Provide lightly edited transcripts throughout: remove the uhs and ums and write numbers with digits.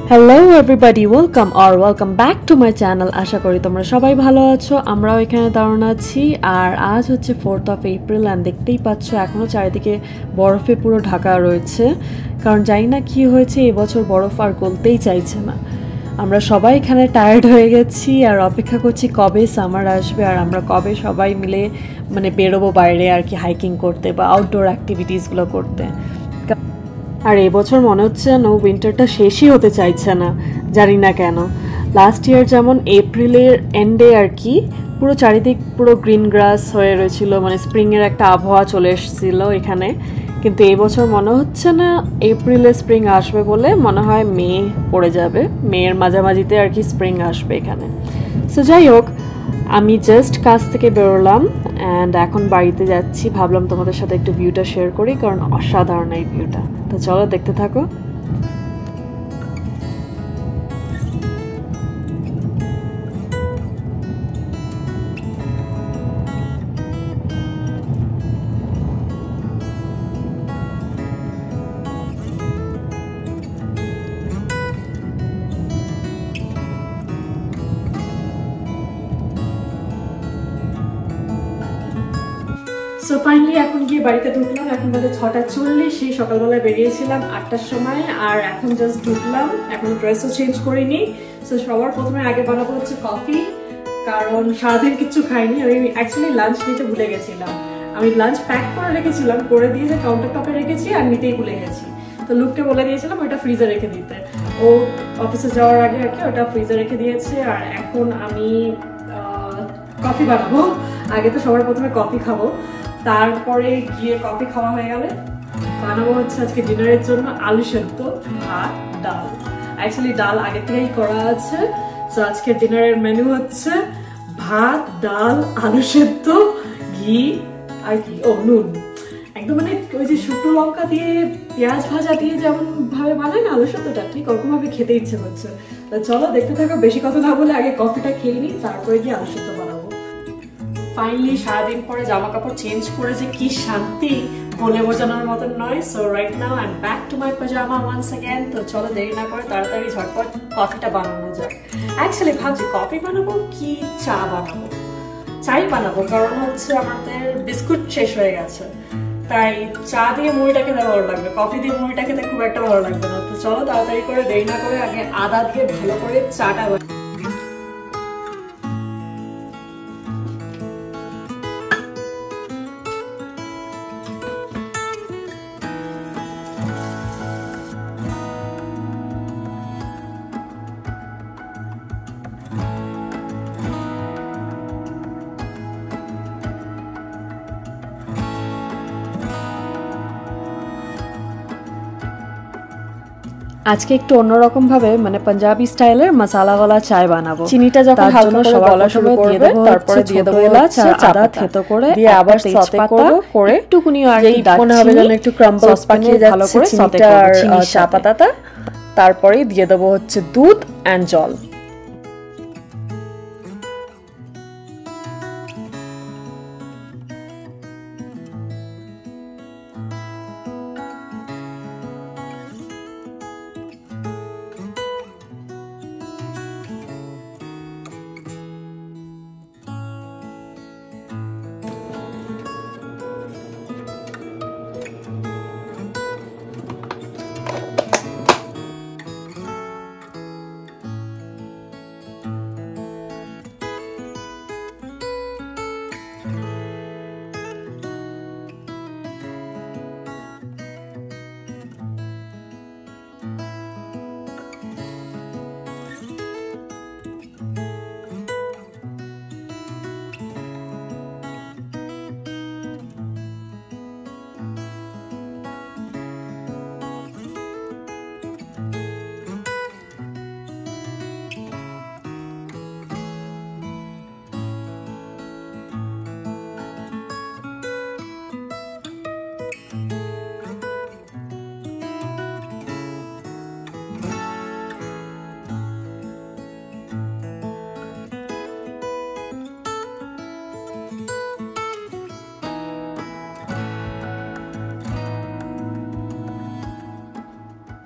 Hello everybody, welcome back to my channel. আশা করি তোমরা সবাই ভালো আছো। আমরাও এখানে দাঁড়ান আছি। আর আজ হচ্ছে 4th of April অ্যান্ড দেখতেই পাচ্ছ এখনও চারিদিকে বরফে পুরো ঢাকা রয়েছে। কারণ জানি না কী হয়েছে, এবছর বরফ আর গলতেই চাইছে না। আমরা সবাই এখানে টায়ার্ড হয়ে গেছি আর অপেক্ষা করছি কবে সামার আসবে আর আমরা কবে সবাই মিলে বেরোবো বাইরে আর কি, হাইকিং করতে বা আউটডোর অ্যাক্টিভিটিসগুলো করতে। আর এবছর মনে হচ্ছে যেন উইন্টারটা শেষই হতে চাইছে না, জানি না কেন। লাস্ট ইয়ার যেমন এপ্রিলের এন্ডে আর কি পুরো চারিদিক পুরো গ্রিন গ্রাস হয়ে রয়েছিল, স্প্রিংয়ের একটা আবহাওয়া চলে এসেছিল এখানে। কিন্তু এবছর মনে হচ্ছে না এপ্রিলে স্প্রিং আসবে বলে, মনে হয় মে পড়ে যাবে, মেয়ের মাঝামাঝিতে আর কি স্প্রিং আসবে এখানে। সো যাই হোক, আমি জাস্ট কাজ থেকে বেরোলাম অ্যান্ড এখন বাড়িতে যাচ্ছি। ভাবলাম তোমাদের সাথে একটু ভিউটা শেয়ার করি, কারণ অসাধারণ এই ভিউটা। তো চলো দেখতে থাকো। সো ফাইনালি এখন গিয়ে বাড়িতে ঢুকলাম। এখন বাজে 6:40। সেই সকালবেলায় বেরিয়েছিলাম 8টার সময়, আর এখন জাস্ট ঢুকলাম। এখন ড্রেসও চেঞ্জ করিনি। সো সবার প্রথমে আগে বানাবো হচ্ছে কফি, কারণ সারাদিন কিচ্ছু খাইনি। আমি অ্যাকচুয়ালি লাঞ্চ নিতে ভুলে গেছিলাম। আমি লাঞ্চ প্যাক করে রেখেছিলাম, করে দিয়ে যে কাউন্টার টপে রেখেছি আর নিতেই ভুলে গেছি। তো লুককে বলে দিয়েছিলাম ওটা ফ্রিজে রেখে দিতে। ও অফিসে যাওয়ার আগে আর কি ওটা ফ্রিজে রেখে দিয়েছে। আর এখন আমি কফি বানাবো। আগে তো সবার প্রথমে কফি খাবো, তারপরে গিয়ে কফি খাওয়া হয়ে গেলে বানাবো হচ্ছে আজকে ডিনারের জন্য আলু সেদ্ধ, ভাত, ডাল। অ্যাকচুয়ালি ডাল আগে থেকেই করা আছে। তো আজকে ডিনারের মেনু হচ্ছে ভাত, ডাল, আলু সেদ্ধ, ঘি আর কি নুন। একদম ওই যে শুকনো লঙ্কা দিয়ে পেঁয়াজ ভাজা দিয়ে যেমন ভাবে বানায় না আলু সেদ্ধটা, ঠিক ওরকম ভাবে খেতে ইচ্ছে হচ্ছে। তো চলো দেখতে থাকো। বেশি কথা না বলে আগে কফিটা খেয়ে নিই, তারপরে গিয়ে আলু সেদ্ধ বানাবো। ফাইনালি সারাদিন পরে জামা কাপড় চেঞ্জ করে যে কি শান্তি বলে বোঝানোর মতন নয়। So right now I am back to my pyjama once again. তো চলো দেরি না করে তাড়াতাড়ি ঝটপট কফিটা বানানো যাক। অ্যাকচুয়ালি ভাবছি কফি বানাবো কি চা বানাবো। চাই বানাবো, কারণ হচ্ছে আমাদের বিস্কুট শেষ হয়ে গেছে, তাই চা দিয়ে মুড়িটা খেতে ভালো লাগবে, কফি দিয়ে মুড়িটা খেতে খুব একটা ভালো লাগবে না। তো চলো তাড়াতাড়ি করে দেরি না করে আগে আদা দিয়ে ভালো করে চাটা আজকে একটু অন্যরকম ভাবে পাঞ্জাবি স্টাইলের মশলাওয়ালা চায় বানাবো। চিনিটা যখন হালকা করে গলা শুরু করবে, তারপরে দিয়ে দেবো এলাচ আর আদা থেতো করে, দিয়ে আবার সতে করব, করে একটুকুনি আর কি মনে হবে যেন একটু ক্রাম্বল পাকিয়ে যাচ্ছে চিনিটা আর চা পাতাটা। তারপরে দিয়ে দেবো হচ্ছে দুধ এন্ড জল।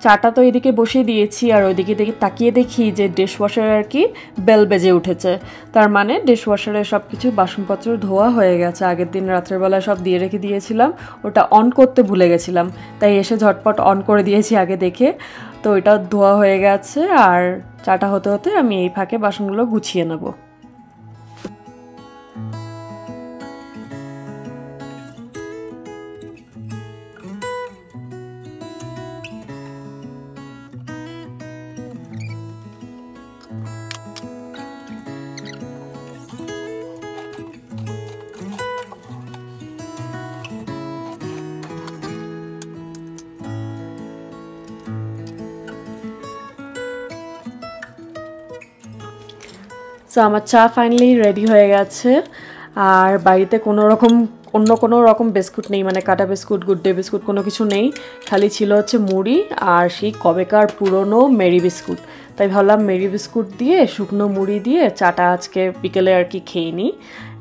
চাটা তো এদিকে বসিয়ে দিয়েছি, আর ওইদিকে তাকিয়ে দেখি যে ডিশওয়াশারে আর কি বেল বেজে উঠেছে। তার মানে ডিশওয়াশারে সব কিছু বাসনপত্র ধোয়া হয়ে গেছে। আগের দিন রাত্রের বেলায় সব দিয়ে রেখে দিয়েছিলাম, ওটা অন করতে ভুলে গেছিলাম, তাই এসে ঝটপট অন করে দিয়েছি আগে দেখে। তো এটা ধোয়া হয়ে গেছে, আর চাটা হতে হতে আমি এই ফাঁকে বাসনগুলো গুছিয়ে নেব। সো আমার চা ফাইনালি রেডি হয়ে গেছে। আর বাড়িতে অন্য কোনো রকম বিস্কুট নেই, মানে কাটা বিস্কুট, গুড ডে বিস্কুট কোনো কিছু নেই। খালি ছিল হচ্ছে মুড়ি আর সেই কবেকার পুরনো মেরি বিস্কুট। তাই ভাবলাম মেরি বিস্কুট দিয়ে শুকনো মুড়ি দিয়ে চাটা আজকে বিকেলে আর কি খেয়ে নিই,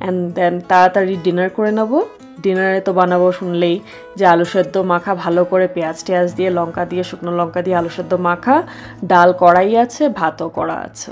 অ্যান্ড দেন তাড়াতাড়ি ডিনার করে নেবো। ডিনারে তো বানাবো শুনলেই যে আলু সেদ্ধ মাখা, ভালো করে পেঁয়াজ টেয়াজ দিয়ে, লঙ্কা দিয়ে, শুকনো লঙ্কা দিয়ে আলু সেদ্ধ মাখা, ডাল কড়াই আছে, ভাতও করা আছে।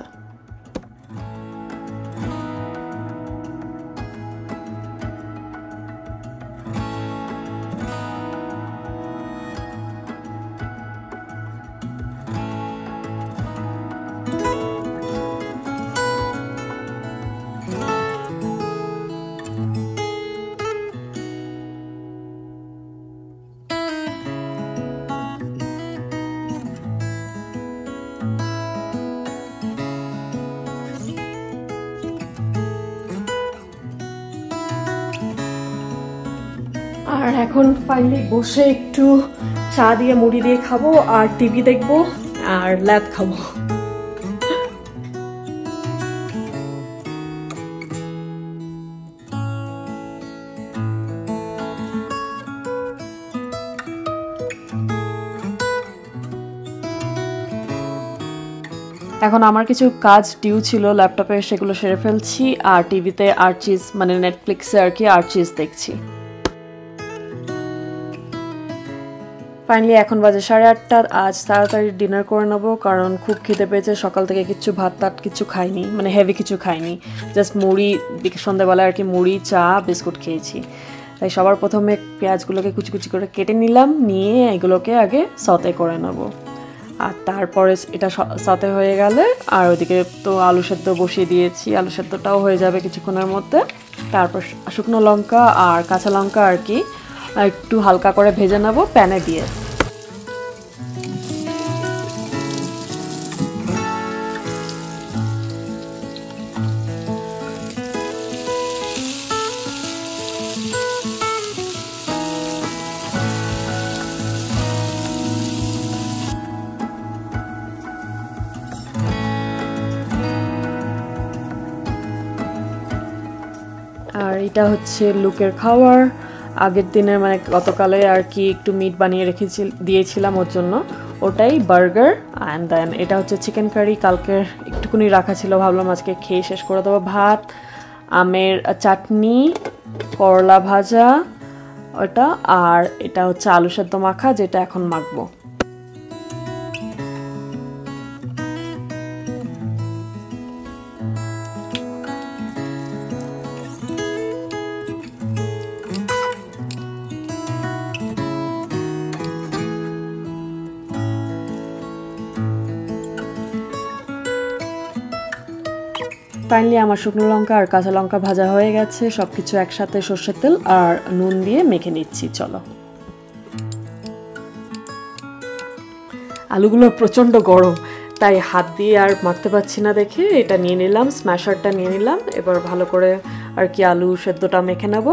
আর এখন ফাইনালি বসে একটু চা দিয়ে মুড়ি দিয়ে খাবো, আর টিভি দেখবো, আর ল্যাব খাবো। এখন আমার কিছু কাজ ডিউ ছিল ল্যাপটপে, সেগুলো সেরে ফেলছি, আর টিভিতে আর্চিজ মানে নেটফ্লিক্সে আর কি আর্চিজ দেখছি। ফাইনালি এখন বাজে 8:30। আজ তাড়াতাড়ি ডিনার করে নেবো, কারণ খুব খিদে পেয়েছে। সকাল থেকে কিছু ভাত টাত কিছু খাইনি, মানে হেভি কিছু খাইনি, জাস্ট মুড়ি, সন্ধ্যাবেলায় আর কি মুড়ি, চা, বিস্কুট খেয়েছি। তাই সবার প্রথমে পেঁয়াজগুলোকে কুচি কুচি করে কেটে নিলাম, নিয়ে এগুলোকে আগে সতে করে নেবো। আর তারপরে এটা সতে হয়ে গেলে, আর ওইদিকে তো আলু সেদ্ধ বসিয়ে দিয়েছি, আলু সেদ্ধটাও হয়ে যাবে কিছুক্ষণের মধ্যে। তারপর শুকনো লঙ্কা আর কাঁচা লঙ্কা আর কি একটু হালকা করে ভেজে নেব প্যানে দিয়ে। আর এটা হচ্ছে লুকের খাবার, আগের দিনের মানে গতকালে আর কি একটু মিট বানিয়ে দিয়েছিলাম ওর জন্য, ওটাই বার্গার। অ্যান্ড দেন এটা হচ্ছে চিকেন কারি, কালকের একটুকুনি রাখা ছিল, ভাবলাম আজকে খেয়ে শেষ করে দেবো। ভাত, আমের চাটনি, করলা ভাজা ওটা, আর এটা হচ্ছে আলু সেদ্ধ মাখা, যেটা এখন মাখবো। ফাইনালি আমার শুকনো লঙ্কা আর কাঁচা লঙ্কা ভাজা হয়ে গেছে, সব কিছু একসাথে সর্ষের তেল আর নুন দিয়ে মেখে নিচ্ছি। চলো, আলুগুলো প্রচণ্ড গরম, তাই হাত দিয়ে আর মাখতে পারছি না দেখে এটা নিয়ে নিলাম, স্ম্যাশারটা নিয়ে নিলাম। এবার ভালো করে আর কি আলু সেদ্ধটা মেখে নেব।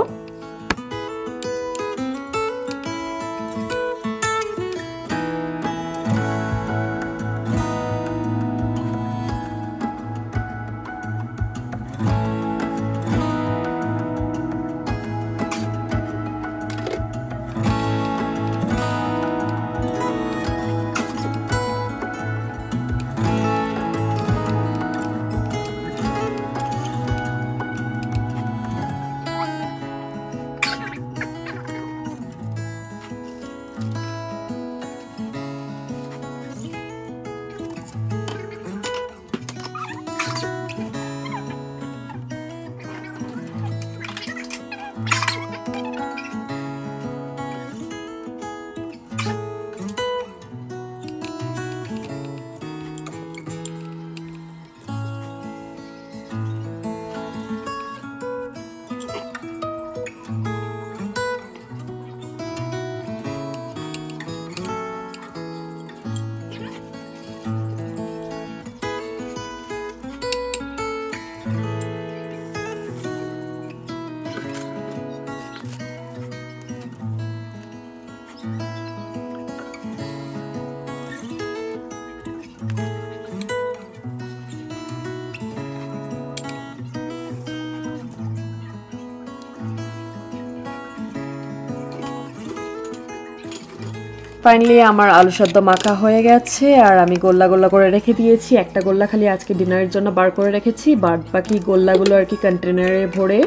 ফাইনালি আমার আলু সেদ্ধ মাখা হয়ে গেছে আর আমি গোল্লা গোল্লা করে রেখে দিয়েছি। একটা গোল্লা খালি আজকে ডিনারের জন্য বার করে রেখেছি, বাদ বাকি গোল্লাগুলো আর কি কন্টেনারে ভরে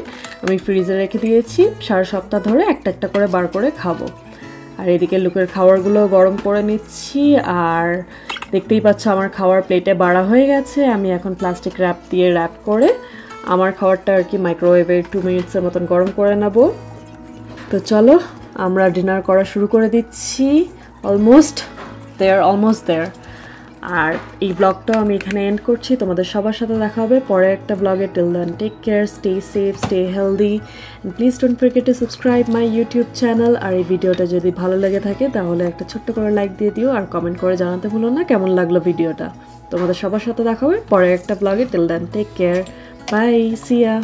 আমি ফ্রিজে রেখে দিয়েছি। সারা সপ্তাহ ধরে একটা একটা করে বার করে খাবো। আর এদিকে লুকের খাবারগুলো গরম করে নিচ্ছি। আর দেখতেই পাচ্ছ আমার খাওয়ার প্লেটে বাড়া হয়ে গেছে। আমি এখন প্লাস্টিক র্যাপ দিয়ে র্যাপ করে আমার খাবারটা আর কি মাইক্রোওয়েভে 2 মিনিটসের মতন গরম করে নেব। তো চলো আমরা ডিনার করা শুরু করে দিচ্ছি। Almost there. আর এই ব্লগটাও আমি এখানে এন্ড করছি। তোমাদের সবার সাথে দেখা হবে পরে একটা ব্লগে। Till then take care, stay safe, stay healthy, and please don't forget to subscribe my YouTube channel. আর এই ভিডিওটা যদি ভালো লেগে থাকে তাহলে একটা ছোট্ট করে লাইক দিয়ে দিও আর কমেন্ট করে জানাতে ভুলো না কেমন লাগলো ভিডিওটা। তোমাদের সবার সাথে দেখা হবে পরে একটা ব্লগে। Till then take care, bye, see ইয়া।